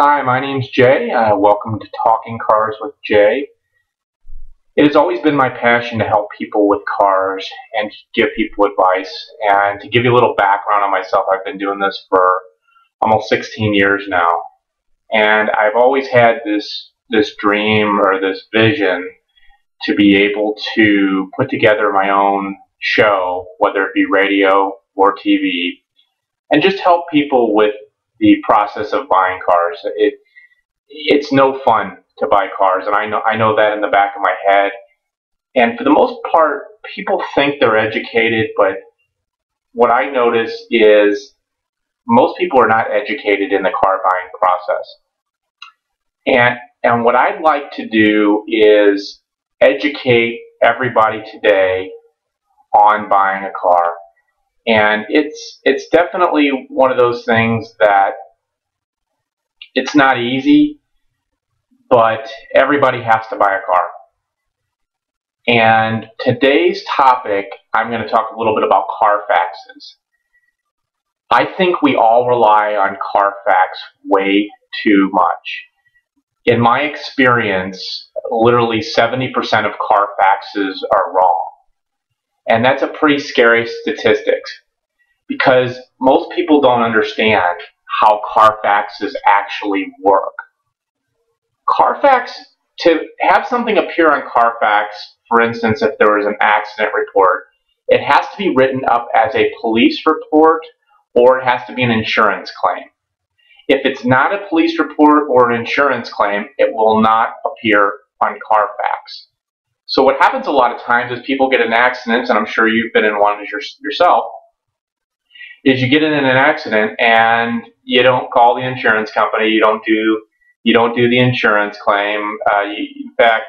Hi, my name's Jay. Welcome to Talking Cars with Jay. It has always been my passion to help people with cars and give people advice. And to give you a little background on myself, I've been doing this for almost 16 years now. And I've always had this dream or this vision to be able to put together my own show, whether it be radio or TV, and just help people with the process of buying cars. It's no fun to buy cars, and I know that in the back of my head. And for the most part, people think they're educated, but what I notice is most people are not educated in the car buying process. And what I'd like to do is educate everybody today on buying a car. And it's definitely one of those things that it's not easy, but everybody has to buy a car. And today's topic, I'm going to talk a little bit about Carfaxes. I think we all rely on Carfax way too much. In my experience, literally 70% of Carfaxes are wrong. And that's a pretty scary statistic because most people don't understand how Carfaxes actually work. Carfax, to have something appear on Carfax, for instance, if there was an accident report, it has to be written up as a police report or it has to be an insurance claim. If it's not a police report or an insurance claim, it will not appear on Carfax. So what happens a lot of times is people get in accidents, and I'm sure you've been in one yourself, is you get in an accident and you don't call the insurance company, you don't do the insurance claim. In fact,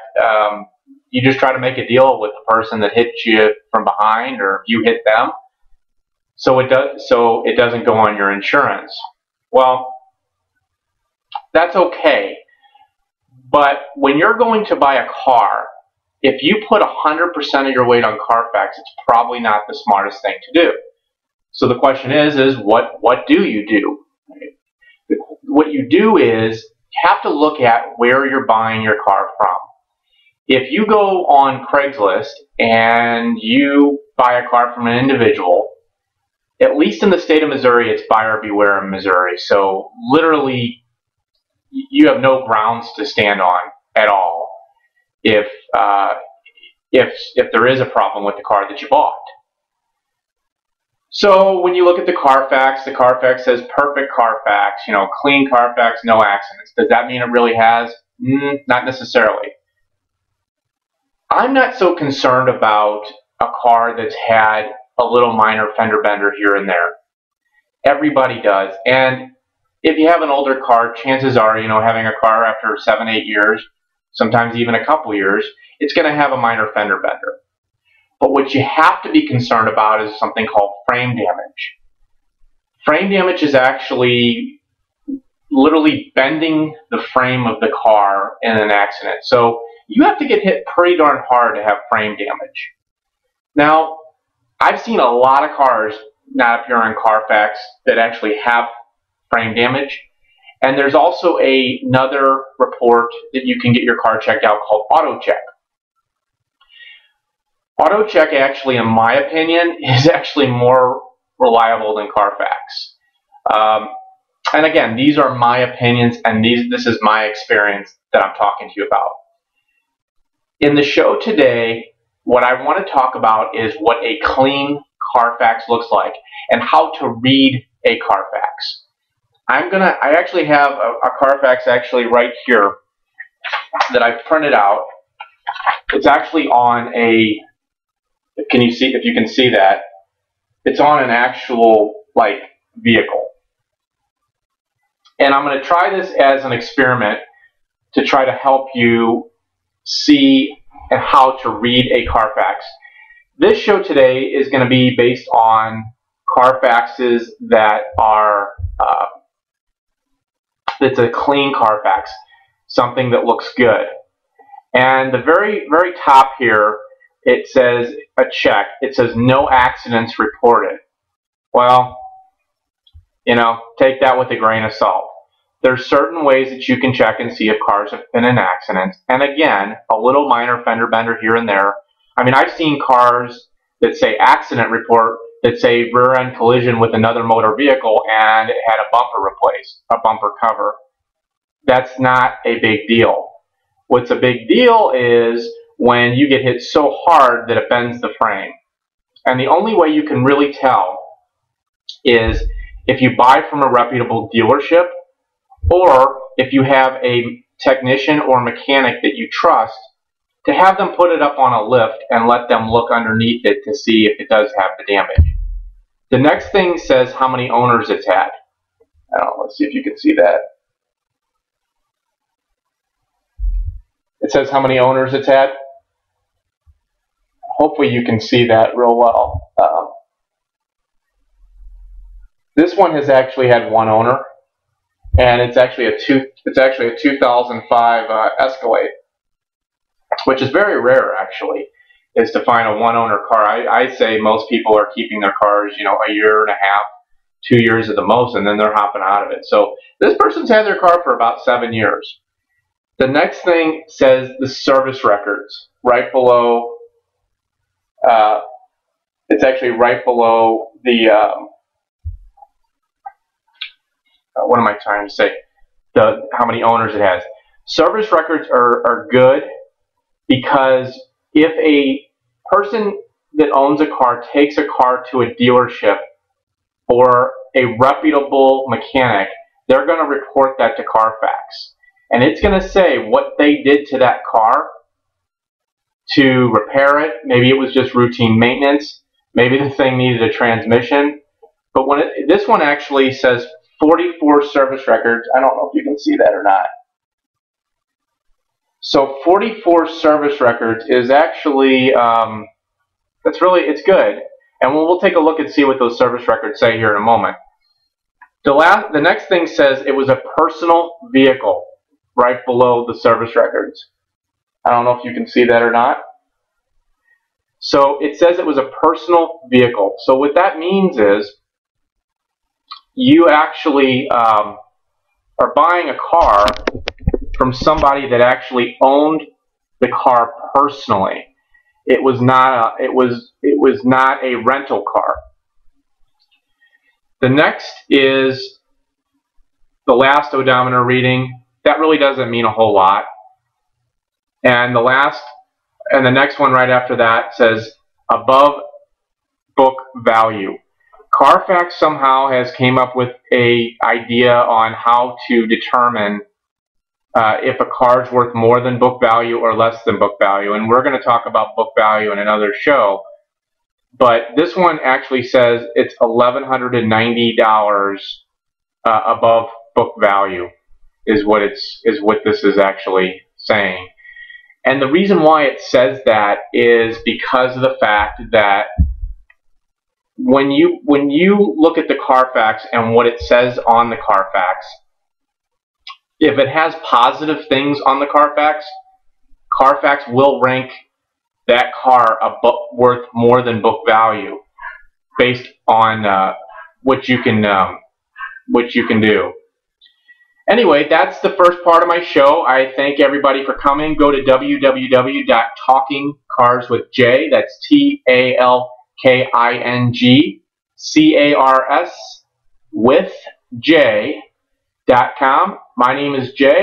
you just try to make a deal with the person that hit you from behind, or you hit them, so it doesn't go on your insurance. Well, that's okay, but when you're going to buy a car, if you put 100% of your weight on Carfax, it's probably not the smartest thing to do. So the question is what do you do? What you do is you have to look at where you're buying your car from. If you go on Craigslist and you buy a car from an individual, at least in the state of Missouri, it's buyer beware in Missouri. So literally, you have no grounds to stand on at all if there is a problem with the car that you bought. So when you look at the Carfax says perfect Carfax, clean Carfax, no accidents. Does that mean it really has? Not necessarily. I'm not so concerned about a car that's had a little minor fender bender here and there. Everybody does. And if you have an older car, chances are, having a car after 7, 8 years, sometimes even a couple years, it's going to have a minor fender bender. But what you have to be concerned about is something called frame damage. Frame damage is actually literally bending the frame of the car in an accident. So you have to get hit pretty darn hard to have frame damage. Now, I've seen a lot of cars not appear on Carfax that actually have frame damage. And there's also another report that you can get your car checked out called AutoCheck. AutoCheck, actually, in my opinion, is actually more reliable than Carfax. And again, these are my opinions, and this is my experience that I'm talking to you about. In the show today, what I want to talk about is what a clean Carfax looks like and how to read a Carfax. I actually have a Carfax actually right here that I've printed out. It's actually on a, if you can see that, it's on an actual vehicle. And I'm going to try this as an experiment to try to help you see how to read a Carfax. This show today is going to be based on Carfaxes that are it's a clean Carfax, something that looks good. And the very top here, it says a check. It says no accidents reported. Well, take that with a grain of salt. there's certain ways that you can check and see if cars have been in accidents. And again, a little minor fender bender here and there. I mean, I've seen cars that say accident report that say rear end collision with another motor vehicle and it had a bumper replaced, a bumper cover. That's not a big deal. What's a big deal is when you get hit so hard that it bends the frame. And the only way you can really tell is if you buy from a reputable dealership, or if you have a technician or mechanic that you trust, to have them put it up on a lift and let them look underneath it to see if it does have the damage. The next thing says how many owners it's had. Let's see if you can see that. It says how many owners it's had. Hopefully you can see that real well. This one has actually had one owner, and it's actually a 2005 Escalade, which is very rare actually, is to find a one-owner car. I say most people are keeping their cars, you know, a year and a half, 2 years at the most, and then they're hopping out of it. So this person's had their car for about 7 years. The next thing says the service records, right below. It's actually right below the. What am I trying to say? How many owners it has. Service records are good because if a person that owns a car takes a car to a dealership or a reputable mechanic, they're going to report that to Carfax. And it's going to say what they did to that car to repair it. Maybe it was just routine maintenance. Maybe the thing needed a transmission. But when this one actually says 44 service records. I don't know if you can see that or not. So 44 service records is actually, it's good. And we'll take a look and see what those service records say here in a moment. The next thing says it was a personal vehicle right below the service records. I don't know if you can see that or not. So it says it was a personal vehicle. So what that means is you actually are buying a car from somebody that actually owned the car personally. It was not a rental car. The next is the last odometer reading. That really doesn't mean a whole lot. And the next one right after that says above book value. Carfax somehow has came up with an idea on how to determine if a car is worth more than book value or less than book value. And we're going to talk about book value in another show. But this one actually says it's $1,190 above book value is what this is actually saying. And the reason why it says that is because of the fact that when you look at the Carfax and what it says on the Carfax, if it has positive things on the Carfax, Carfax will rank that car worth more than book value based on what you can do. Anyway, that's the first part of my show. I thank everybody for coming. Go to www.talkingcarswithj. That's TALKINGCARS with J.com. My name is Jay.